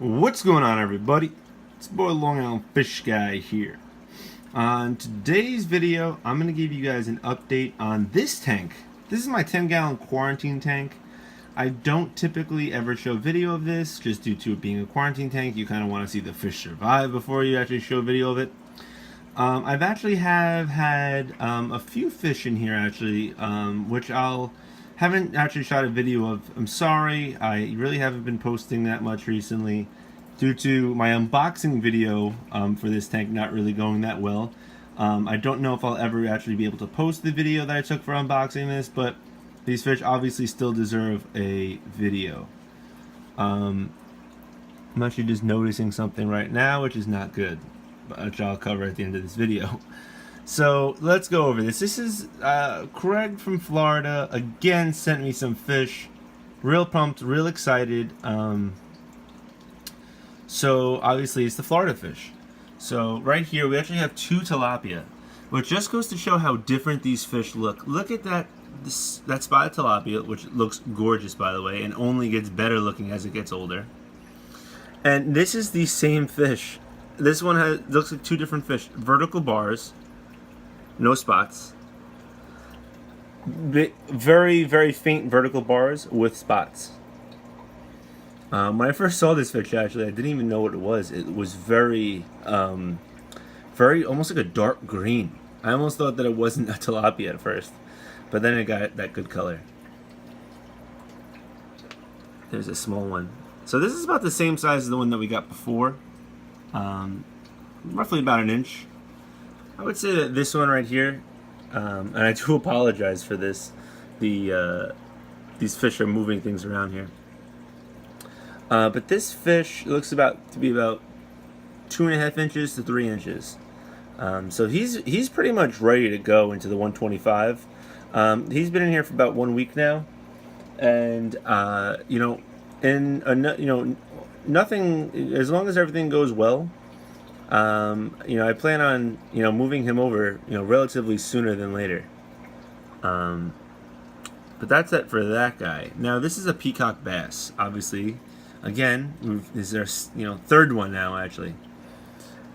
What's going on, everybody? It's boy Long Island Fish Guy here. On today's video, I'm going to give you guys an update on this tank. This is my 10-gallon quarantine tank. I don't typically ever show video of this, just due to it being a quarantine tank. You kind of want to see the fish survive before you actually show video of it. I've actually had a few fish in here actually, which haven't actually shot a video of. I'm sorry, I really haven't been posting that much recently due to my unboxing video for this tank not really going that well. I don't know if I'll ever actually be able to post the video that I took for unboxing this, but these fish obviously still deserve a video. I'm actually just noticing something right now, which is not good, which I'll cover at the end of this video. So let's go over this. This is Craig from Florida again sent me some fish. Real pumped, real excited. So obviously it's the Florida fish. So right here we actually have two tilapia, which just goes to show how different these fish look. Look at that spotted tilapia, which looks gorgeous by the way, and only gets better looking as it gets older. And this is the same fish. This one looks like two different fish. Vertical bars. No spots. Very, very faint vertical bars with spots. When I first saw this fish, actually, I didn't even know what it was. It was very almost like a dark green. I almost thought that it wasn't a tilapia at first, but then it got that good color. There's a small one. So this is about the same size as the one that we got before. Roughly about an inch. I would say that this one right here, and I do apologize for this, these fish are moving things around here. But this fish looks to be about 2.5 inches to 3 inches. So he's pretty much ready to go into the 125. He's been in here for about 1 week now, and nothing, as long as everything goes well. I plan on, moving him over, relatively sooner than later. But that's it for that guy. Now, this is a Peacock Bass, obviously. Again, this is our, third one now, actually.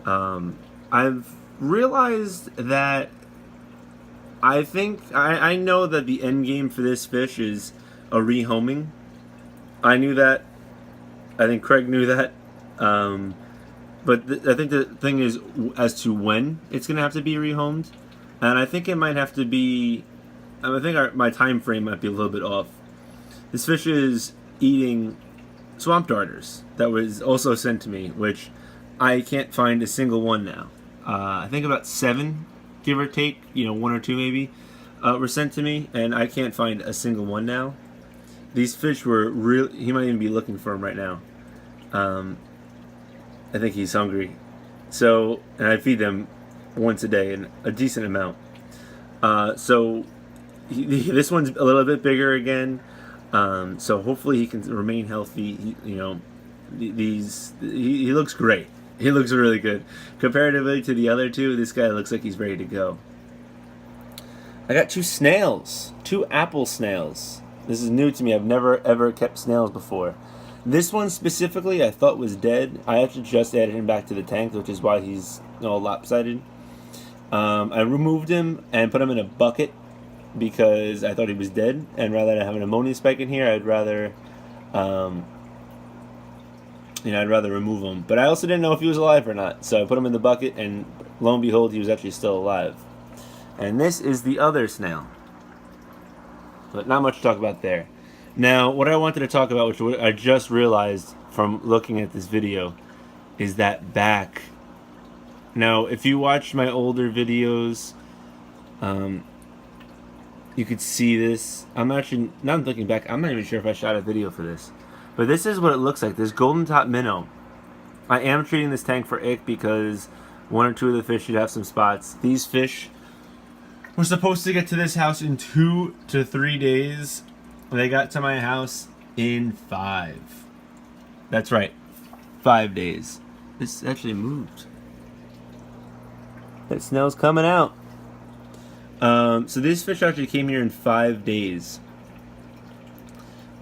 I've realized that I know that the end game for this fish is a rehoming. I knew that. I think Craig knew that. But I think the thing is as to when it's going to have to be rehomed. And I think it might have to be... I think my time frame might be a little bit off. This fish is eating swamp darters that was also sent to me, which I can't find a single one now. I think about 7, give or take, 1 or 2 maybe, were sent to me, and I can't find a single one now. These fish were real... He might even be looking for them right now. I think he's hungry. So, and I feed them once a day, and a decent amount. So this one's a little bit bigger again. So hopefully he can remain healthy. He looks great. He looks really good. Comparatively to the other two, this guy looks like he's ready to go. I got 2 snails. 2 apple snails. This is new to me. I've never ever kept snails before. This one specifically I thought was dead. I actually just added him back to the tank, which is why he's lopsided. I removed him and put him in a bucket because I thought he was dead, and rather than have an ammonia spike in here, I'd rather remove him. But I also didn't know if he was alive or not, so I put him in the bucket, and lo and behold, he was actually still alive. And this is the other snail. But not much to talk about there. Now, what I wanted to talk about, which I just realized from looking at this video, is that back. Now, if you watched my older videos, you could see this. Now I'm looking back, I'm not even sure if I shot a video for this. But this is what it looks like, this golden top minnow. I am treating this tank for ick because 1 or 2 of the fish should have some spots. These fish were supposed to get to this house in 2 to 3 days. They got to my house in 5. That's right, 5 days. This actually moved. That snail's coming out. So these fish actually came here in 5 days.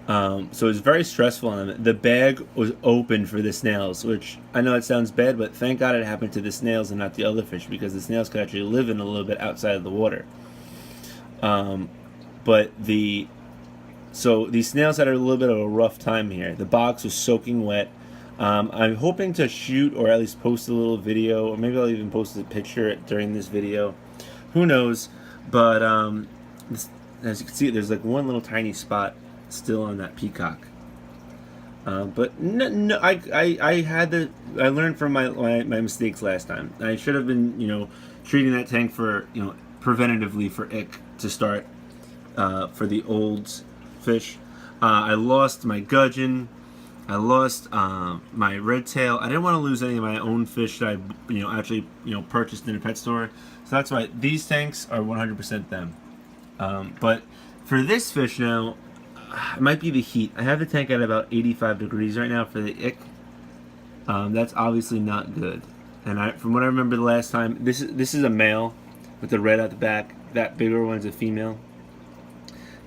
So it's very stressful on them. The bag was open for the snails, which I know it sounds bad, but thank God it happened to the snails and not the other fish, because the snails could actually live in a little bit outside of the water. But these snails had a little bit of a rough time here. The box was soaking wet. I'm hoping to shoot or at least post a little video, or maybe I'll even post a picture during this video. Who knows? But as you can see, there's like one little tiny spot still on that peacock. But no, I learned from my mistakes last time. I should have been treating that tank for preventatively for ick to start for the old fish. I lost my gudgeon. I lost my red tail. I didn't want to lose any of my own fish that I actually purchased in a pet store. So that's why these tanks are 100% them. But for this fish now, it might be the heat. I have the tank at about 85 degrees right now for the ick. That's obviously not good. And from what I remember the last time, this is a male with the red at the back. That bigger one's a female.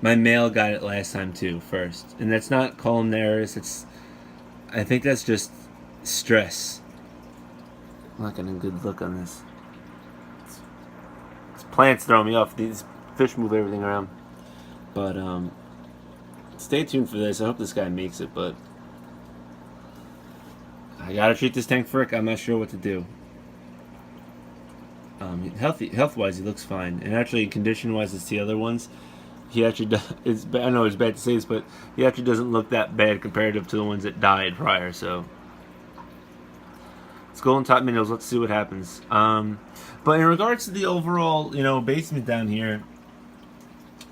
My male got it last time too, first. And that's not columnaris. I think that's just stress. I'm not getting a good look on this. These plants throw me off. These fish move everything around. But stay tuned for this. I hope this guy makes it, but I gotta treat this tank for ick. I'm not sure what to do. Health-wise, he looks fine, and actually, condition-wise, it's the other ones. He actually does. I know it's bad to say this, but he actually doesn't look that bad comparative to the ones that died prior. So, it's golden top minnows. Let's see what happens. But in regards to the overall, basement down here,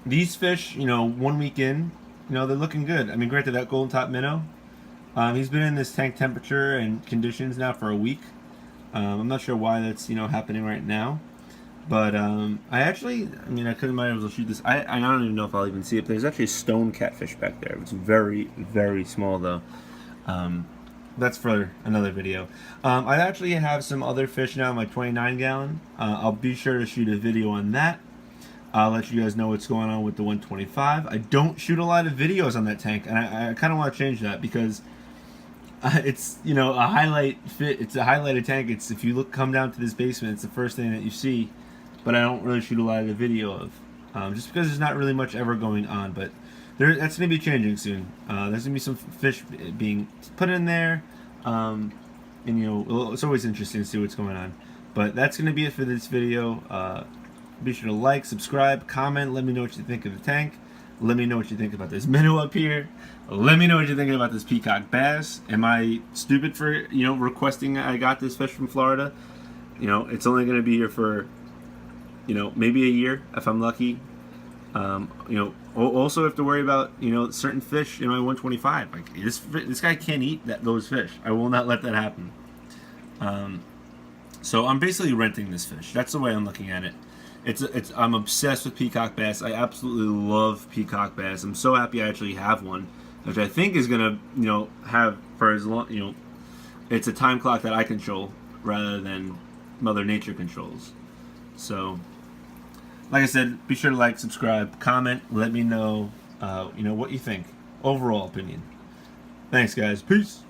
these fish, 1 week in, they're looking good. I mean, granted, that golden top minnow, he's been in this tank temperature and conditions now for a week. I'm not sure why that's happening right now, but I couldn't might able to shoot this. I don't even know if I'll even see it. There's actually a stone catfish back there. It's very, very small though. That's for another video. I actually have some other fish now in my 29 gallon. I'll be sure to shoot a video on that. I'll let you guys know what's going on with the 125. I don't shoot a lot of videos on that tank, and I kind of want to change that because it's a highlight fit. It's a highlighted tank. It's if you come down to this basement, it's the first thing that you see. But I don't really shoot a lot of the video of, just because there's not really much ever going on. But that's going to be changing soon. There's going to be some fish being put in there, and it's always interesting to see what's going on. But that's going to be it for this video. Be sure to like, subscribe, comment. Let me know what you think of the tank. Let me know what you think about this minnow up here. Let me know what you're thinking about this peacock bass. Am I stupid for requesting I got this fish from Florida? It's only going to be here for maybe a year if I'm lucky. Also have to worry about certain fish in my 125. Like this guy can't eat those fish. I will not let that happen. So I'm basically renting this fish. That's the way I'm looking at it. I'm obsessed with peacock bass. I absolutely love peacock bass. I'm so happy I actually have one, which I think is gonna have for as long it's a time clock that I control rather than Mother Nature controls. So, like I said, be sure to like, subscribe, comment, let me know what you think. Overall opinion. Thanks, guys. Peace.